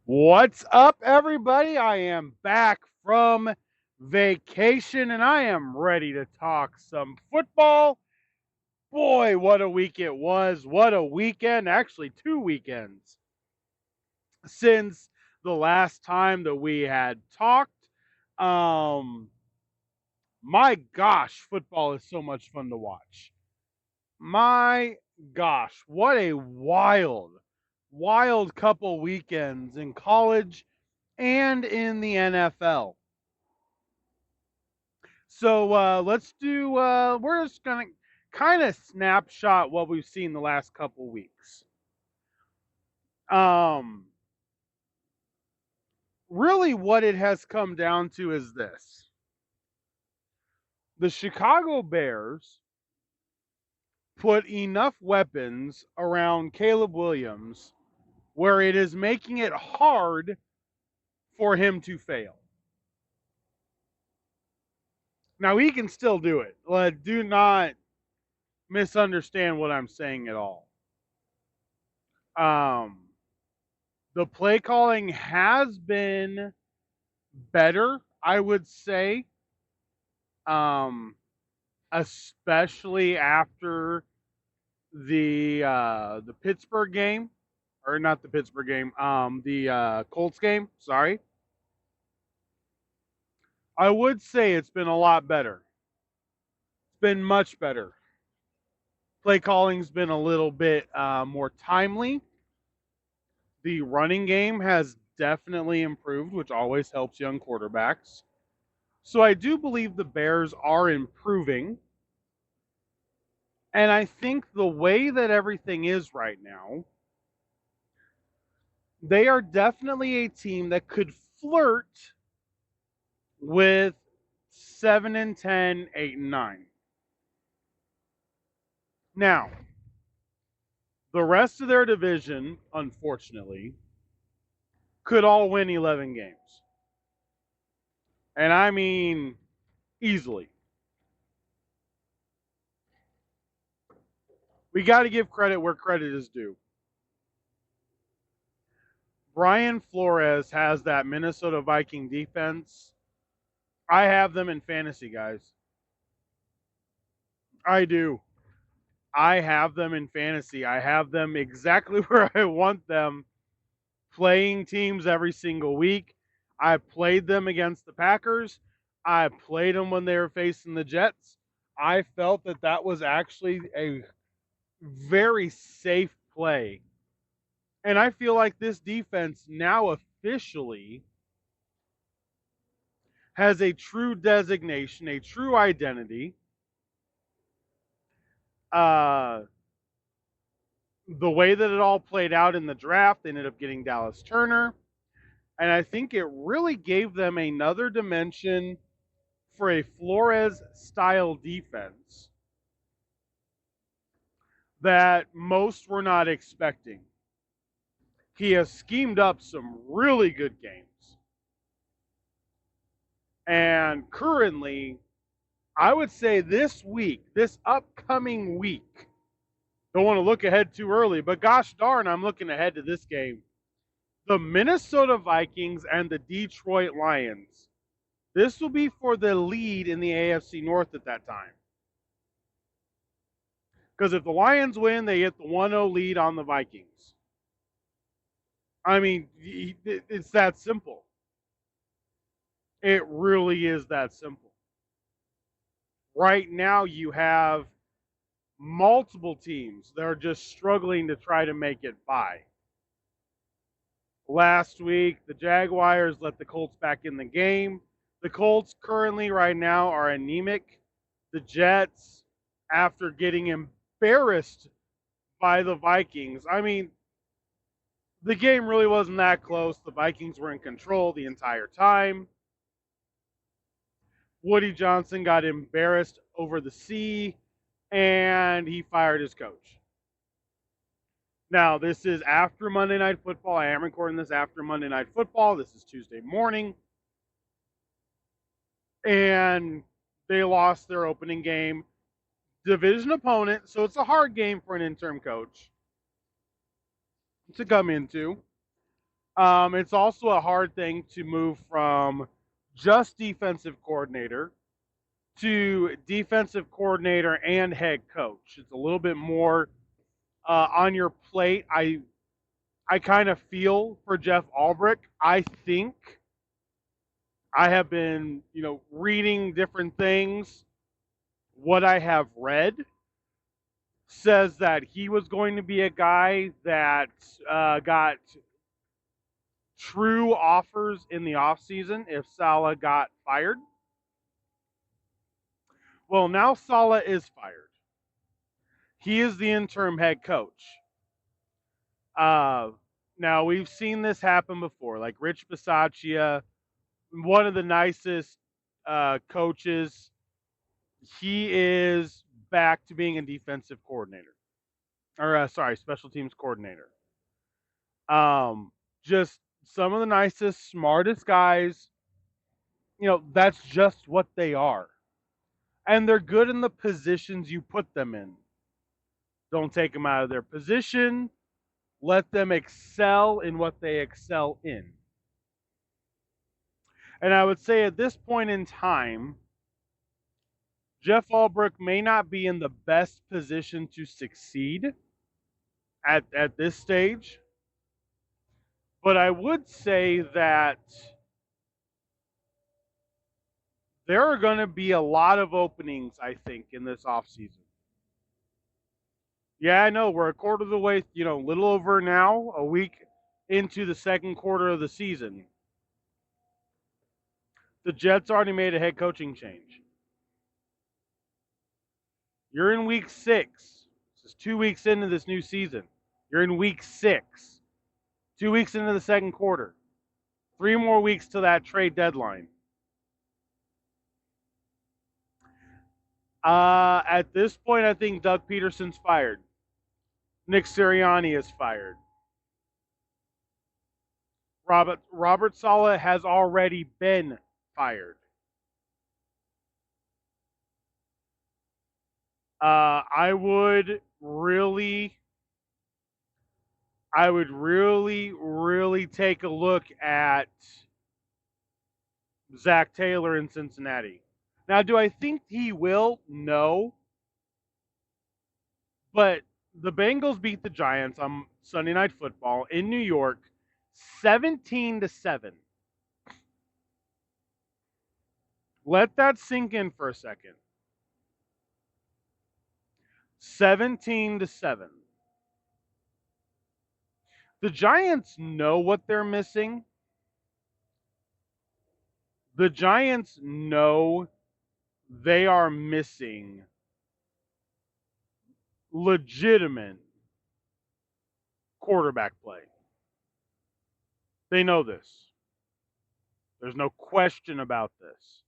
What's up, everybody? I am back from vacation and I am ready to talk some football. Boy, what a week it was. What a weekend. Actually, 2 weekends since the last time that we had talked. Um, my gosh, football is so much fun to watch. My gosh, what a wild couple weekends in college and in the NFL. So let's do. We're just gonna kind of snapshot what we've seen the last couple weeks. Um, Really, what it has come down to is this: the Chicago Bears put enough weapons around Caleb Williams where it is making it hard for him to fail. Now he can still do it. Do not misunderstand what I'm saying at all. Um, the play calling has been better, I would say, um, especially after the Pittsburgh game, or not the Pittsburgh game, the Colts game. Sorry, I would say it's been a lot better. It's been much better. Play calling's been a little bit more timely. The running game has definitely improved, which always helps young quarterbacks. So I do believe the Bears are improving. And I think the way that everything is right now, they are definitely a team that could flirt with 7 and 10, 8 and 9. Now, the rest of their division, unfortunately, could all win 11 games. And I mean easily. We got to give credit where credit is due. Brian Flores has that Minnesota Viking defense. I have them in fantasy, guys. I do. I have them in fantasy. I have them exactly where I want them, playing teams every single week. I played them against the Packers. I played them when they were facing the Jets. I felt that that was actually a very safe play. And I feel like this defense now officially has a true designation, a true identity. Uh, the way that it all played out in the draft, they ended up getting Dallas Turner. And I think it really gave them another dimension for a Flores style defense that most were not expecting. He has schemed up some really good games. And currently, I would say this week, this upcoming week, don't want to look ahead too early, but gosh darn, I'm looking ahead to this game. The Minnesota Vikings and the Detroit Lions. This will be for the lead in the AFC North at that time. Because if the Lions win, they get the 1-0 lead on the Vikings. I mean, it's that simple. It really is that simple. Right now, you have multiple teams that are just struggling to try to make it by. Last week, the Jaguars let the Colts back in the game. The Colts currently, right now, are anemic. The Jets, after getting embarrassed by the Vikings, I mean, the game really wasn't that close. The Vikings were in control the entire time. Woody Johnson got embarrassed over the sea, and he fired his coach. Now, this is after Monday Night Football. I am recording this after Monday Night Football. This is Tuesday morning. And they lost their opening game. Division opponent, so it's a hard game for an interim coach to come into. It's also a hard thing to move from just defensive coordinator to defensive coordinator and head coach. It's a little bit more on your plate. I kind of feel for Jeff Ulbrich. I think I have been, reading different things. What I have read says that he was going to be a guy that got true offers in the offseason if Saleh got fired. Well, now Saleh is fired. He is the interim head coach. Uh, Now, we've seen this happen before, like Rich Bisaccia, one of the nicest coaches. He is back to being a defensive coordinator, or special teams coordinator. Just some of the nicest, smartest guys. That's just what they are. And they're good in the positions you put them in. Don't take them out of their position. Let them excel in what they excel in. And I would say at this point in time, Jeff Ulbrich may not be in the best position to succeed at this stage. But I would say that there are going to be a lot of openings, I think, in this offseason. Yeah, I know we're a quarter of the way, a little over now, a week into the second quarter of the season. The Jets already made a head coaching change. You're in week 6. This is 2 weeks into this new season. You're in week 6. 2 weeks into the second quarter. 3 more weeks to that trade deadline. At this point, I think Doug Peterson's fired. Nick Sirianni is fired. Robert Saleh has already been fired. I would really take a look at Zac Taylor in Cincinnati. Now, do I think he will? No. But the Bengals beat the Giants on Sunday Night Football in New York 17-7. Let that sink in for a second. 17-7. The Giants know what they're missing. The Giants know they are missing legitimate quarterback play. They know this. There's no question about this.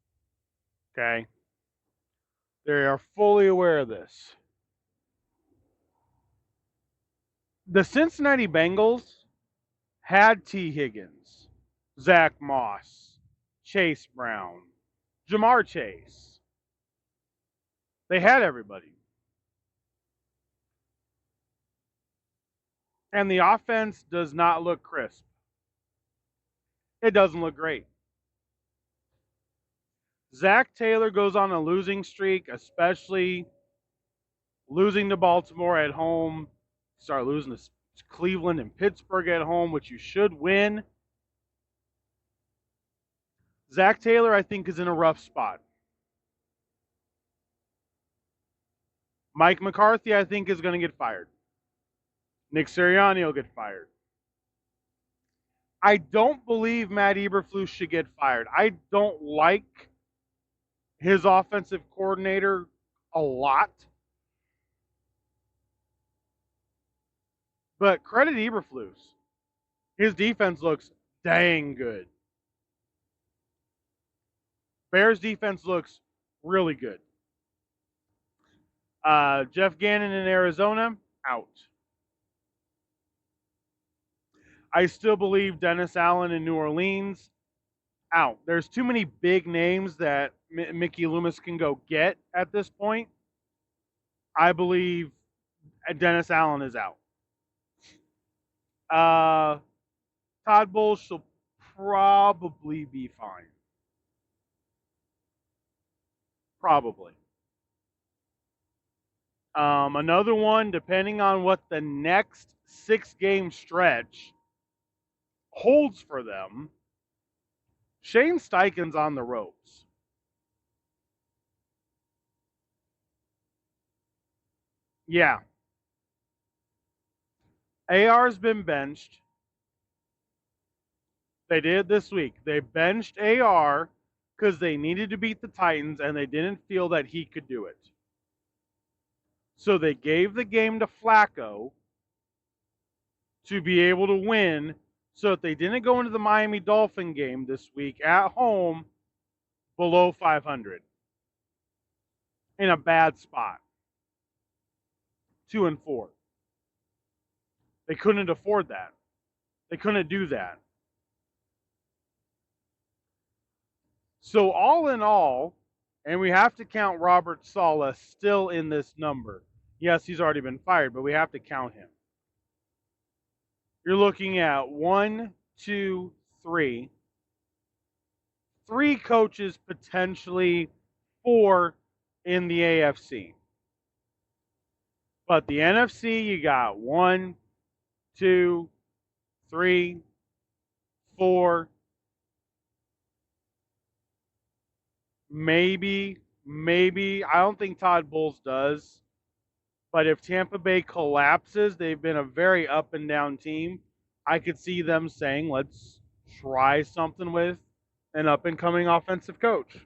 Okay? They are fully aware of this. The Cincinnati Bengals had T. Higgins, Zach Moss, Chase Brown, Jamar Chase. They had everybody. And the offense does not look crisp. It doesn't look great. Zac Taylor goes on a losing streak, especially losing to Baltimore at home. Start losing to Cleveland and Pittsburgh at home, which you should win. Zac Taylor, I think, is in a rough spot. Mike McCarthy, I think, is going to get fired. Nick Sirianni will get fired. I don't believe Matt Eberflus should get fired. I don't like his offensive coordinator a lot. But credit Eberflus. His defense looks dang good. Bears defense looks really good. Jeff Gannon in Arizona, out. I still believe Dennis Allen in New Orleans, out. There's too many big names that Mickey Loomis can go get at this point. I believe Dennis Allen is out. Todd Bowles should probably be fine. Probably. Another one, depending on what the next 6-game stretch holds for them, Shane Steichen's on the ropes. Yeah. AR's been benched. They did this week. They benched AR because they needed to beat the Titans and they didn't feel that he could do it. So they gave the game to Flacco to be able to win so that they didn't go into the Miami Dolphin game this week at home below 500 in a bad spot. 2-4. They couldn't afford that. They couldn't do that. So all in all, and we have to count Robert Saleh still in this number. Yes, he's already been fired, but we have to count him. You're looking at 1, 2, 3. 3 coaches, potentially 4 in the AFC. But the NFC, you got 1, 2, 3, 4. Maybe. I don't think Todd Bowles does. But if Tampa Bay collapses, they've been a very up and down team. I could see them saying, let's try something with an up and coming offensive coach.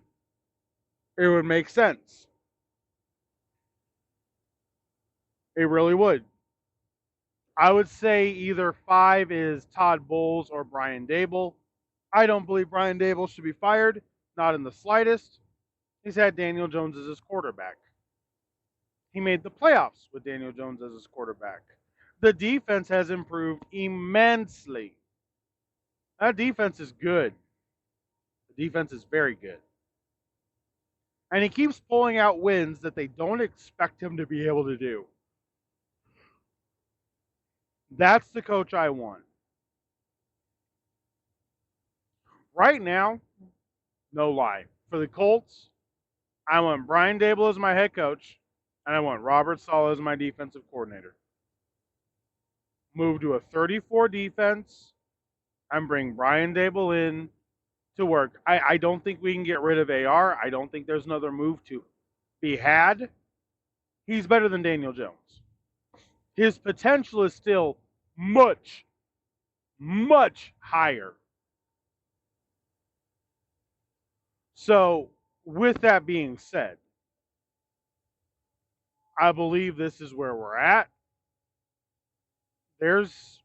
It would make sense. It really would. I would say either 5 is Todd Bowles or Brian Daboll. I don't believe Brian Daboll should be fired, not in the slightest. He's had Daniel Jones as his quarterback. He made the playoffs with Daniel Jones as his quarterback. The defense has improved immensely. That defense is good. The defense is very good. And he keeps pulling out wins that they don't expect him to be able to do. That's the coach I want. Right now, no lie. For the Colts, I want Brian Daboll as my head coach, and I want Robert Saleh as my defensive coordinator. Move to a 34 defense and bring Brian Daboll in to work. I don't think we can get rid of AR. I don't think there's another move to be had. He's better than Daniel Jones. His potential is still much, much higher. So, with that being said, I believe this is where we're at. There's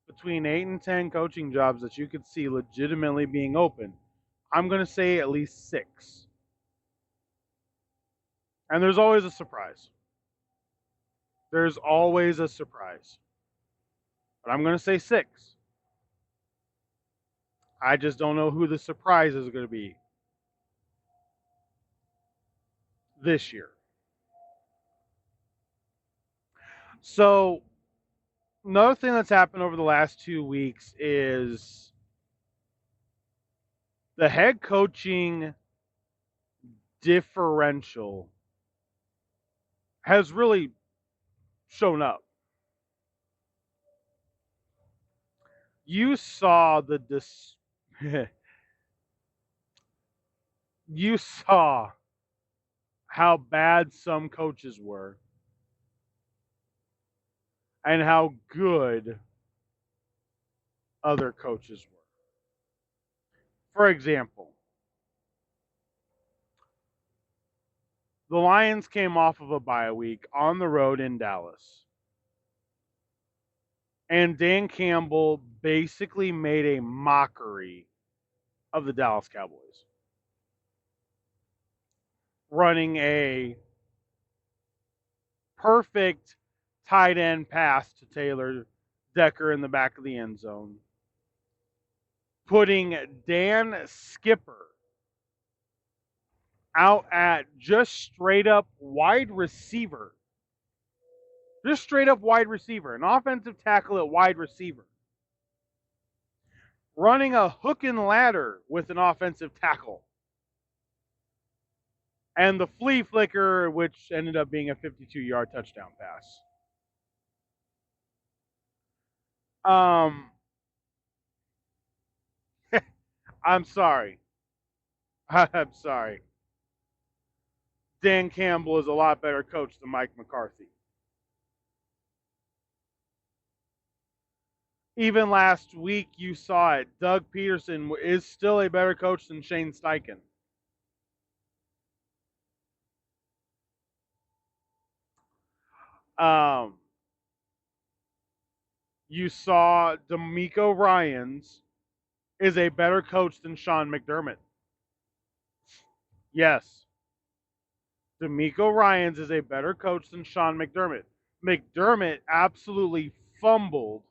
between 8 and 10 coaching jobs that you could see legitimately being open. I'm going to say at least 6. And there's always a surprise. There's always a surprise. But I'm going to say 6. I just don't know who the surprise is going to be this year. So, another thing that's happened over the last 2 weeks is the head coaching differential has really shown up. You saw you saw how bad some coaches were and how good other coaches were. For example, the Lions came off of a bye week on the road in Dallas. And Dan Campbell basically made a mockery of the Dallas Cowboys, running a perfect tight end pass to Taylor Decker in the back of the end zone, putting Dan Skipper out at just straight up wide receiver. Just straight up wide receiver. An offensive tackle at wide receiver. running a hook and ladder with an offensive tackle. And the flea flicker, which ended up being a 52-yard touchdown pass. I'm sorry. I'm sorry. Dan Campbell is a lot better coach than Mike McCarthy. Even last week, you saw it. Doug Peterson is still a better coach than Shane Steichen. You saw DeMeco Ryans is a better coach than Sean McDermott. Yes. DeMeco Ryans is a better coach than Sean McDermott. McDermott absolutely fumbled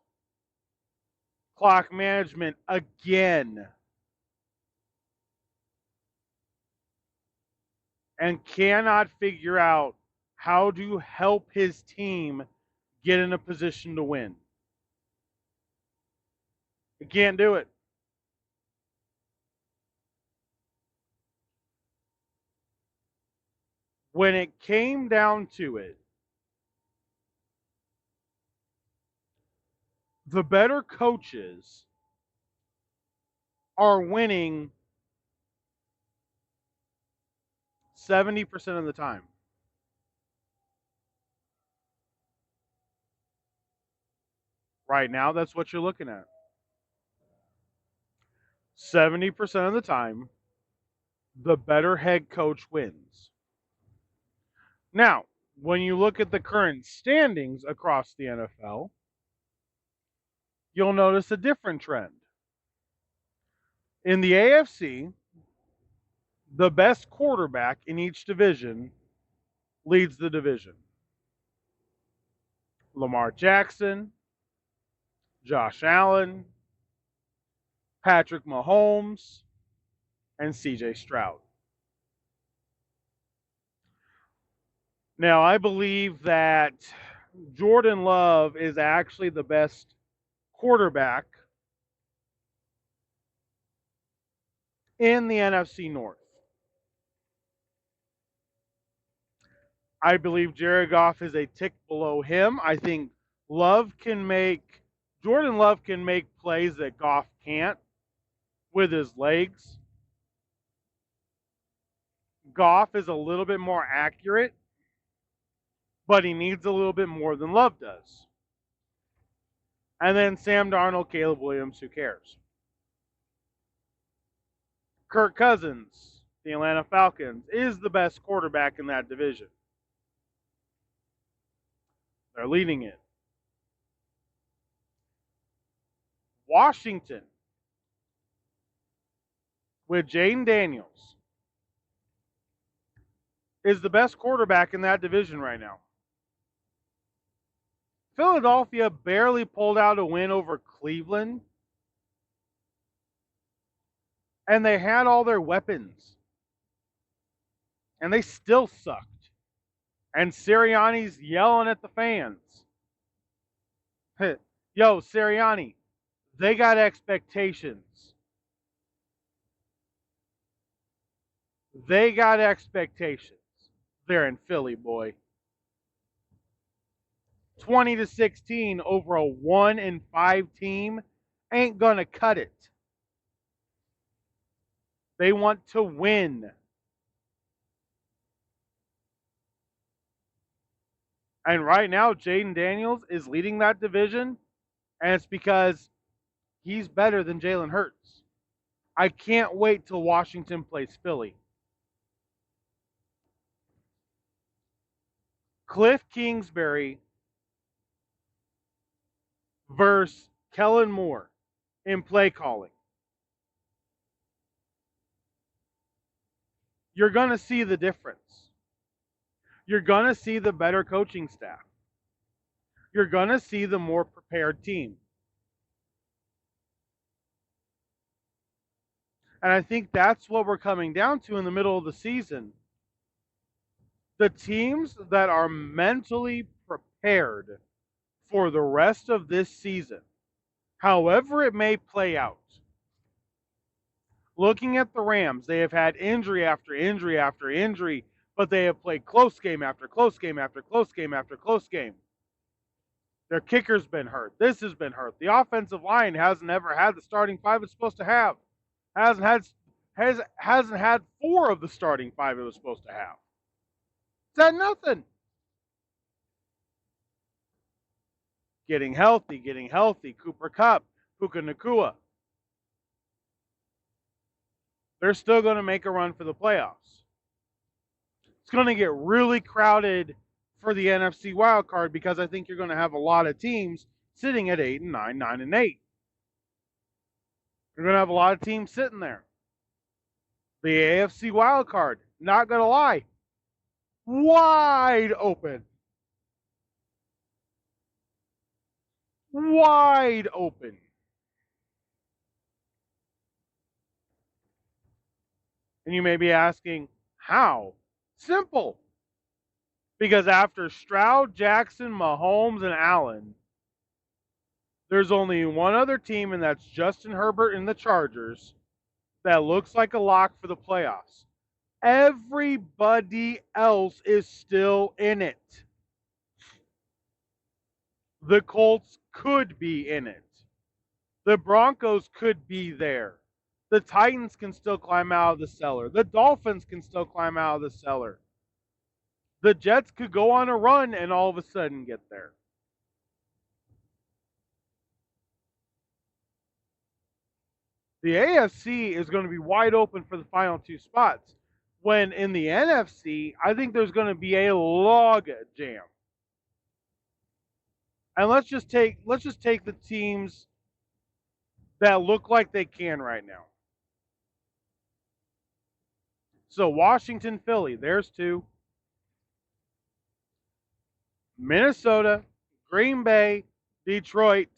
clock management again and cannot figure out how to help his team get in a position to win. He can't do it. When it came down to it, the better coaches are winning 70% of the time. Right now, that's what you're looking at. 70% of the time, the better head coach wins. Now, when you look at the current standings across the NFL, you'll notice a different trend. In the AFC, the best quarterback in each division leads the division. Lamar Jackson, Josh Allen, Patrick Mahomes, and CJ Stroud. Now, I believe that Jordan Love is actually the best quarterback in the NFC North. I believe Jared Goff is a tick below him. I think Jordan Love can make plays that Goff can't with his legs. Goff is a little bit more accurate, but he needs a little bit more than Love does. And then Sam Darnold, Caleb Williams, who cares? Kirk Cousins, the Atlanta Falcons, is the best quarterback in that division. They're leading it. Washington, with Jayden Daniels, is the best quarterback in that division right now. Philadelphia barely pulled out a win over Cleveland, and they had all their weapons, and they still sucked. And Sirianni's yelling at the fans. Yo, Sirianni, they got expectations. They got expectations. They're in Philly, boy. 20-16 over a 1-5 team ain't gonna cut it. They want to win. And right now, Jayden Daniels is leading that division, and it's because he's better than Jalen Hurts. I can't wait till Washington plays Philly. Cliff Kingsbury versus Kellen Moore in play calling. You're going to see the difference. You're going to see the better coaching staff. You're going to see the more prepared team. And I think that's what we're coming down to in the middle of the season. The teams that are mentally prepared for the rest of this season, however it may play out, Looking at the Rams, they have had injury after injury after injury, but they have played close game after close game after close game after close game. Their kicker's been hurt. This has been hurt. The offensive line hasn't ever had the starting five it's supposed to have. Hasn't had four of the starting five it was supposed to have. It's had nothing. Getting healthy. Cooper Kupp, Puka Nacua. They're still going to make a run for the playoffs. It's going to get really crowded for the NFC wild card because I think you're going to have a lot of teams sitting at 8-9, 9-8. You're going to have a lot of teams sitting there. The AFC wild card, not going to lie, wide open. Wide open. And you may be asking, how? Simple. Because after Stroud, Jackson, Mahomes, and Allen, there's only one other team, and that's Justin Herbert and the Chargers, that looks like a lock for the playoffs. Everybody else is still in it. The Colts could be in it. The Broncos could be there. The Titans can still climb out of the cellar. The Dolphins can still climb out of the cellar. The Jets could go on a run and all of a sudden get there. The AFC is going to be wide open for the final two spots. When in the NFC, I think there's going to be a log jam. And let's just take the teams that look like they can right now. So Washington, Philly, there's two. Minnesota, Green Bay, Detroit.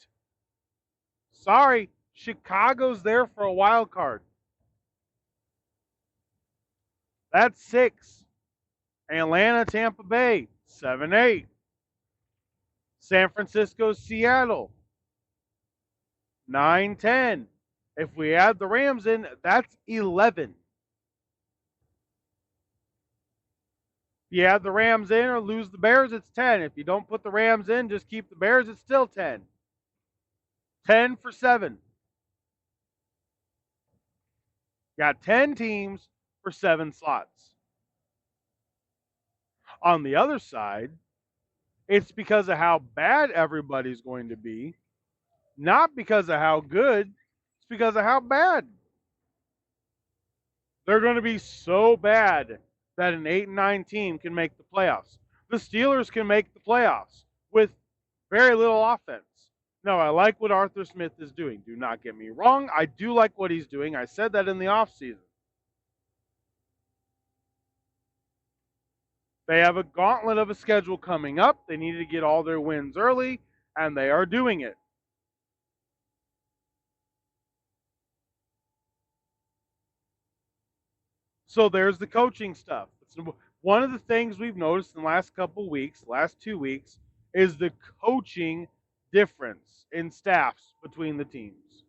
Sorry, Chicago's there for a wild card. That's 6. Atlanta, Tampa Bay, 7-8. San Francisco, Seattle, 9-10. If we add the Rams in, that's 11. If you add the Rams in or lose the Bears, it's 10. If you don't put the Rams in, just keep the Bears, it's still 10. 10 for 7. Got 10 teams for 7 slots. On the other side, it's because of how bad everybody's going to be, not because of how good, it's because of how bad. They're going to be so bad that an 8-9 team can make the playoffs. The Steelers can make the playoffs with very little offense. No, I like what Arthur Smith is doing. Do not get me wrong. I do like what he's doing. I said that in the offseason. They have a gauntlet of a schedule coming up. They need to get all their wins early, and they are doing it. So there's the coaching stuff. One of the things we've noticed in the last couple weeks, last 2 weeks, is the coaching difference in staffs between the teams.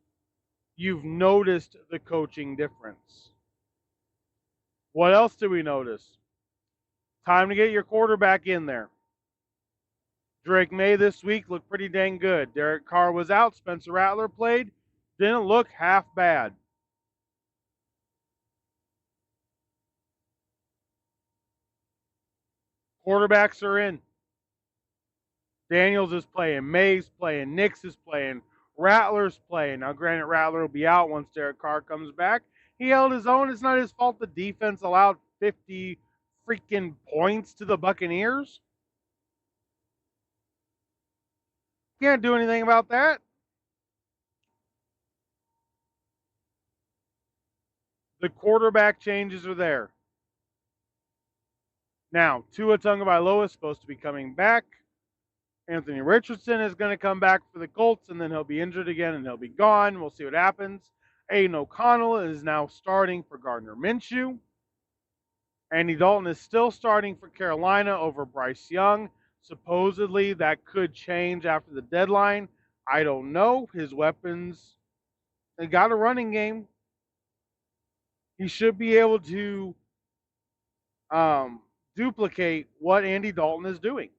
You've noticed the coaching difference. What else did we notice? Time to get your quarterback in there. Drake May this week looked pretty dang good. Derek Carr was out. Spencer Rattler played. Didn't look half bad. Quarterbacks are in. Daniels is playing. May's playing. Nix is playing. Rattler's playing. Now, granted, Rattler will be out once Derek Carr comes back. He held his own. It's not his fault the defense allowed 50 freaking points to the Buccaneers. Can't do anything about that. The quarterback changes are there. Now, Tua Tagovailoa is supposed to be coming back. Anthony Richardson is going to come back for the Colts, and then he'll be injured again, and he'll be gone. We'll see what happens. Aiden O'Connell is now starting for Gardner Minshew. Andy Dalton is still starting for Carolina over Bryce Young. Supposedly, that could change after the deadline. I don't know. His weapons, they got a running game. He should be able to um, duplicate what Andy Dalton is doing.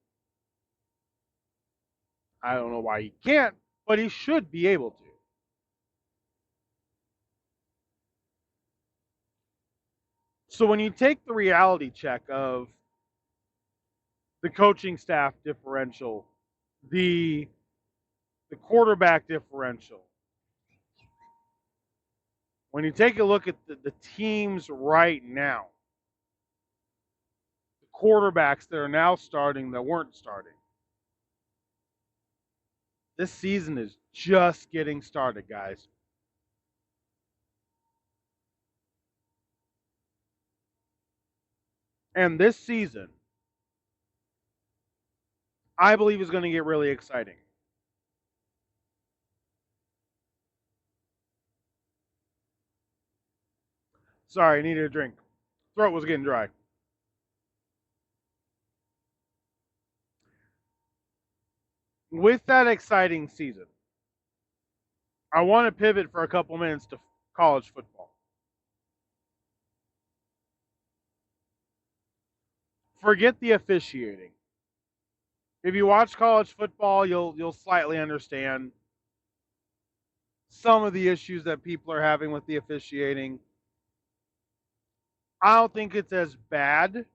I don't know why he can't, but he should be able to. So when you take the reality check of the coaching staff differential, the quarterback differential, when you take a look at the teams right now, the quarterbacks that are now starting that weren't starting, this season is just getting started, guys. And this season, I believe, is going to get really exciting. Sorry, I needed a drink. Throat was getting dry. With that exciting season, I want to pivot for a couple minutes to college football. Forget the officiating. If you watch college football, you'll slightly understand some of the issues that people are having with the officiating. I don't think it's as bad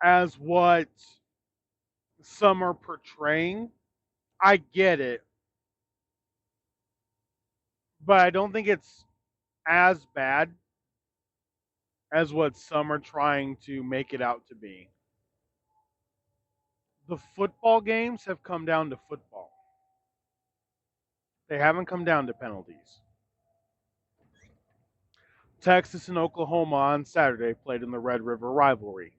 as what some are portraying. I get it, but I don't think it's as bad as what some are trying to make it out to be. The football games have come down to football. They haven't come down to penalties. Texas and Oklahoma on Saturday played in the Red River rivalry.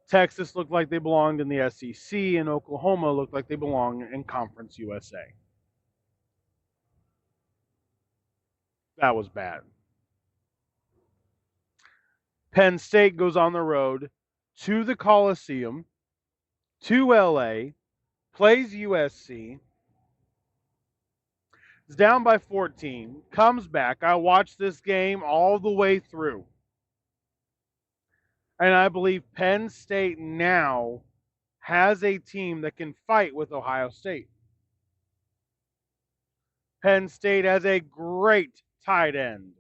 Texas looked like they belonged in the SEC, and Oklahoma looked like they belonged in Conference USA. That was bad. Penn State goes on the road to the Coliseum, to LA, plays USC, is down by 14, comes back. I watched this game all the way through. And I believe Penn State now has a team that can fight with Ohio State. Penn State has a great tight end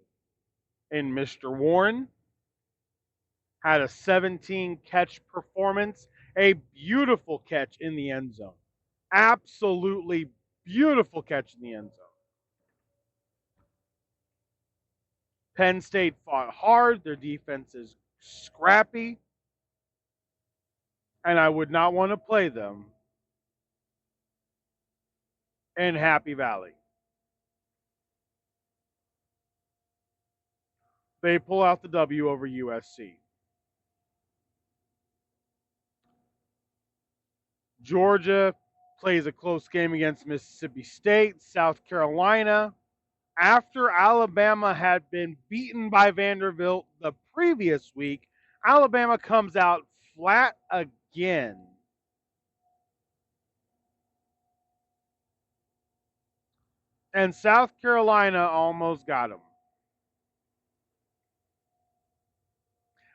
in Mr. Warren. Had a 17 catch performance, a beautiful catch in the end zone. Absolutely beautiful catch in the end zone. Penn State fought hard. Their defense is scrappy. And I would not want to play them in Happy Valley. They pull out the W over USC. Georgia plays a close game against Mississippi State. South Carolina, after Alabama had been beaten by Vanderbilt the previous week, Alabama comes out flat again. And South Carolina almost got them.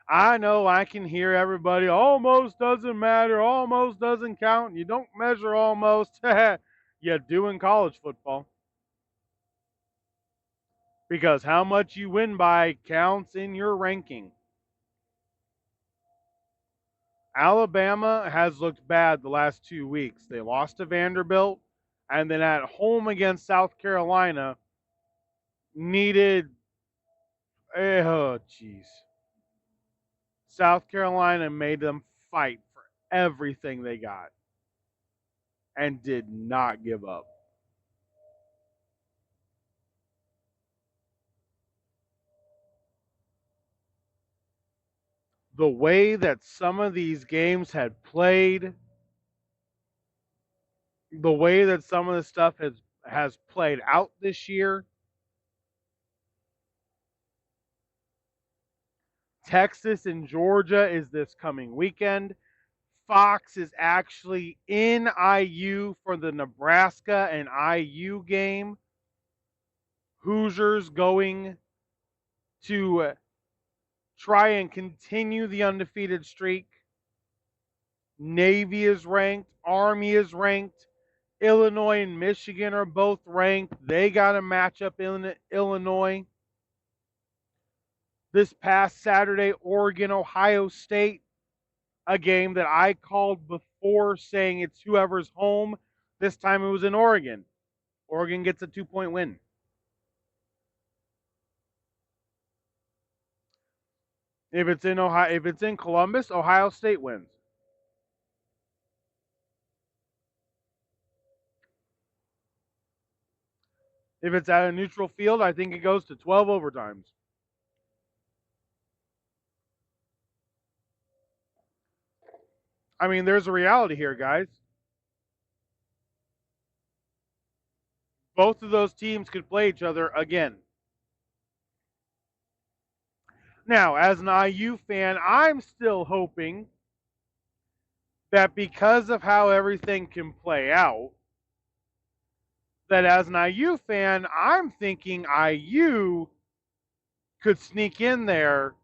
I know I can hear everybody, almost doesn't matter, almost doesn't count. You don't measure almost. You do in college football. Because how much you win by counts in your ranking. Alabama has looked bad the last 2 weeks. They lost to Vanderbilt, and then at home against South Carolina, needed, oh, jeez. South Carolina made them fight for everything they got and did not give up. The way that some of these games had played, the way that some of the stuff has played out this year, Texas and Georgia is this coming weekend. Fox is actually in IU for the Nebraska and IU game Hoosiers going to try and continue the undefeated streak. Navy is ranked. Army is ranked. Illinois and Michigan are both ranked. They got to match up in Illinois. This past Saturday, Oregon, Ohio State, a game that I called before saying it's whoever's home. This time it was in Oregon. Oregon gets a 2-point win. If it's in Columbus, Ohio State wins. If it's at a neutral field, I think it goes to 12 overtimes. I mean, there's a reality here, guys. Both of those teams could play each other again. Now, as an IU fan, I'm still hoping that because of how everything can play out, that as an IU fan, I'm thinking IU could sneak in there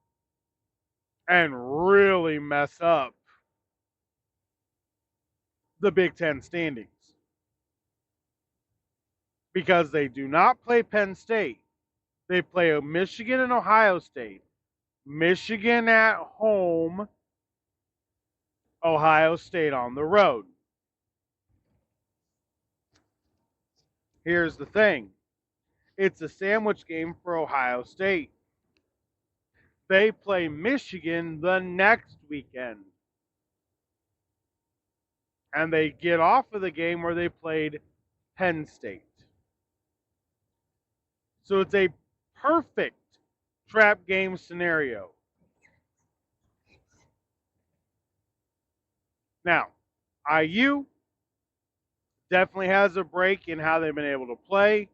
and really mess up the Big Ten standings. Because they do not play Penn State. They play Michigan and Ohio State. Michigan at home, Ohio State on the road. Here's the thing. It's a sandwich game for Ohio State. They play Michigan the next weekend. And they get off of the game where they played Penn State. So it's a perfect trap game scenario. Now, IU definitely has a break in how they've been able to play.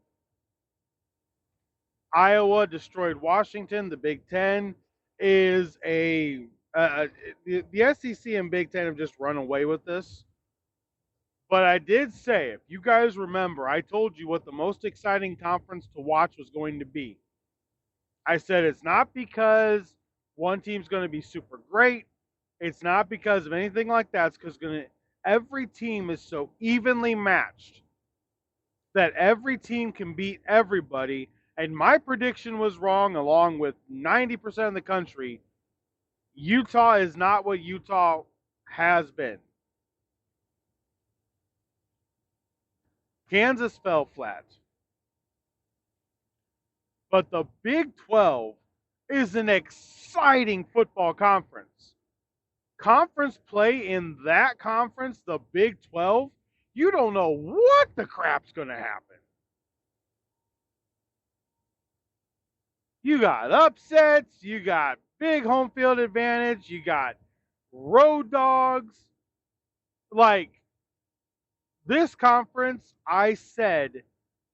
Iowa destroyed Washington. The Big Ten is the SEC and Big Ten have just run away with this. But I did say, if you guys remember, I told you what the most exciting conference to watch was going to be. I said it's not because one team's going to be super great. It's not because of anything like that. It's because every team is so evenly matched that every team can beat everybody. And my prediction was wrong, along with 90% of the country. Utah is not what Utah has been. Kansas fell flat. But the Big 12 is an exciting football conference. Conference play in that conference, the Big 12, you don't know what the crap's going to happen. You got upsets, you got big home field advantage, you got road dogs. Like, this conference, I said,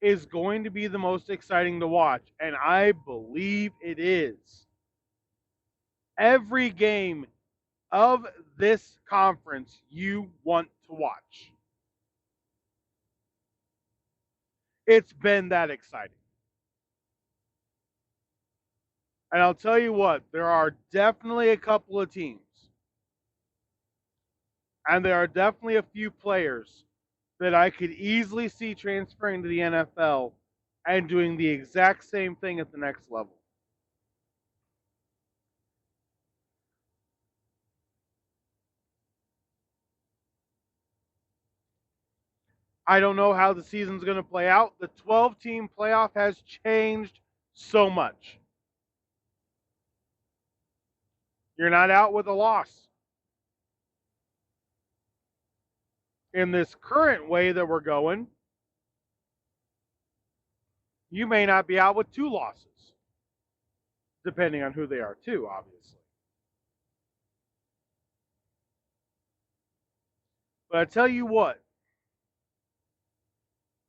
is going to be the most exciting to watch, and I believe it is. Every game of this conference you want to watch. It's been that exciting. And I'll tell you what, there are definitely a couple of teams, and there are definitely a few players that I could easily see transferring to the NFL and doing the exact same thing at the next level. I don't know how the season's going to play out. The 12-team playoff has changed so much. You're not out with a loss. In this current way that we're going, you may not be out with 2 losses, depending on who they are too, obviously. But I tell you what,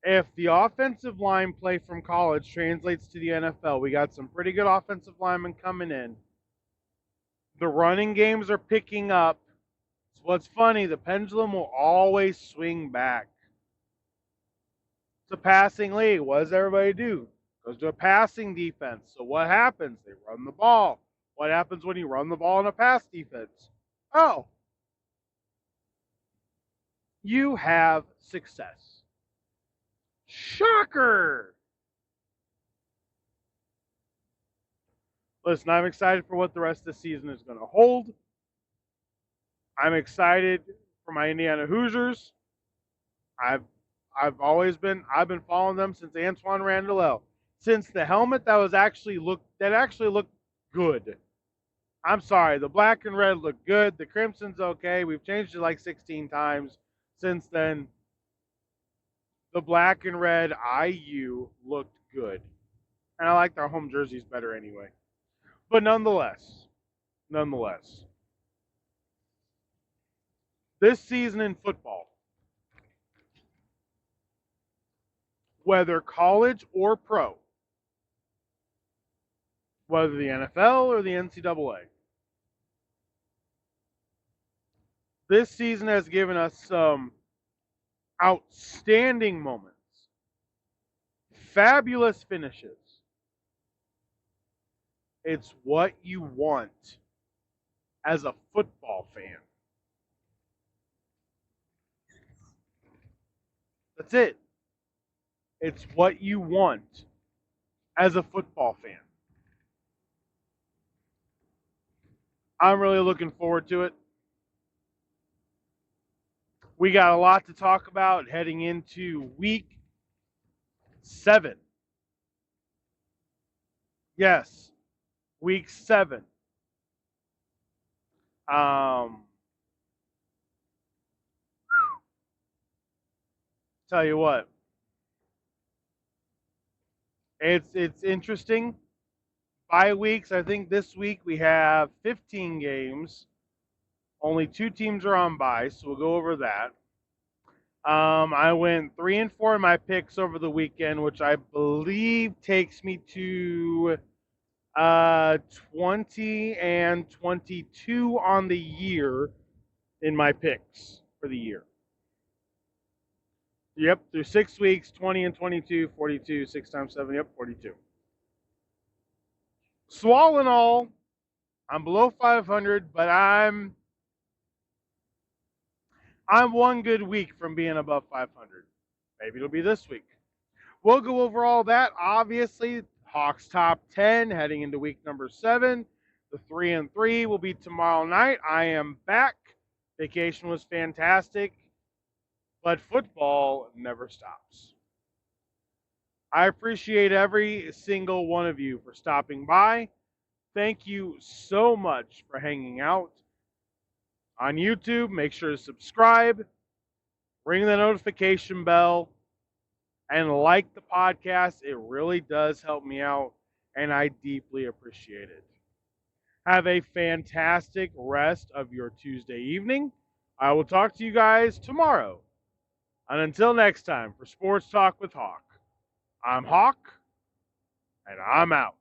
if the offensive line play from college translates to the NFL, we got some pretty good offensive linemen coming in. The running games are picking up. So what's funny, the pendulum will always swing back. It's a passing league. What does everybody do? Goes to a passing defense. So what happens? They run the ball. What happens when you run the ball in a pass defense? Oh, you have success. Shocker! Listen, I'm excited for what the rest of the season is going to hold. I'm excited for my Indiana Hoosiers. I've I've been following them since Antoine Randall, since the helmet that actually looked good. I'm sorry, the black and red look good. The crimson's okay. We've changed it like 16 times since then. The black and red IU looked good, and I like their home jerseys better anyway. But nonetheless, this season in football, whether college or pro, whether the NFL or the NCAA, this season has given us some outstanding moments, fabulous finishes. It's what you want as a football fan. That's it. It's what you want as a football fan. I'm really looking forward to it. We got a lot to talk about heading into week 7. Yes, week 7. Tell you what, it's interesting. Bye weeks. I think this week we have 15 games. Only 2 teams are on bye, so we'll go over that. I went 3-4 in my picks over the weekend, which I believe takes me to 20-22 on the year in my picks for the year. Yep, through 6 weeks, 20-22, 42, 6 times 7, yep, 42. So all in all, I'm below 500, but I'm one good week from being above 500. Maybe it'll be this week. We'll go over all that. Obviously, Hawks top 10 heading into week number 7. The 3-3 will be tomorrow night. I am back. Vacation was fantastic, but football never stops. I appreciate every single one of you for stopping by. Thank you so much for hanging out. On YouTube, make sure to subscribe, ring the notification bell, and like the podcast. It really does help me out, and I deeply appreciate it. Have a fantastic rest of your Tuesday evening. I will talk to you guys tomorrow. And until next time, for Sports Talk with Hawk, I'm Hawk, and I'm out.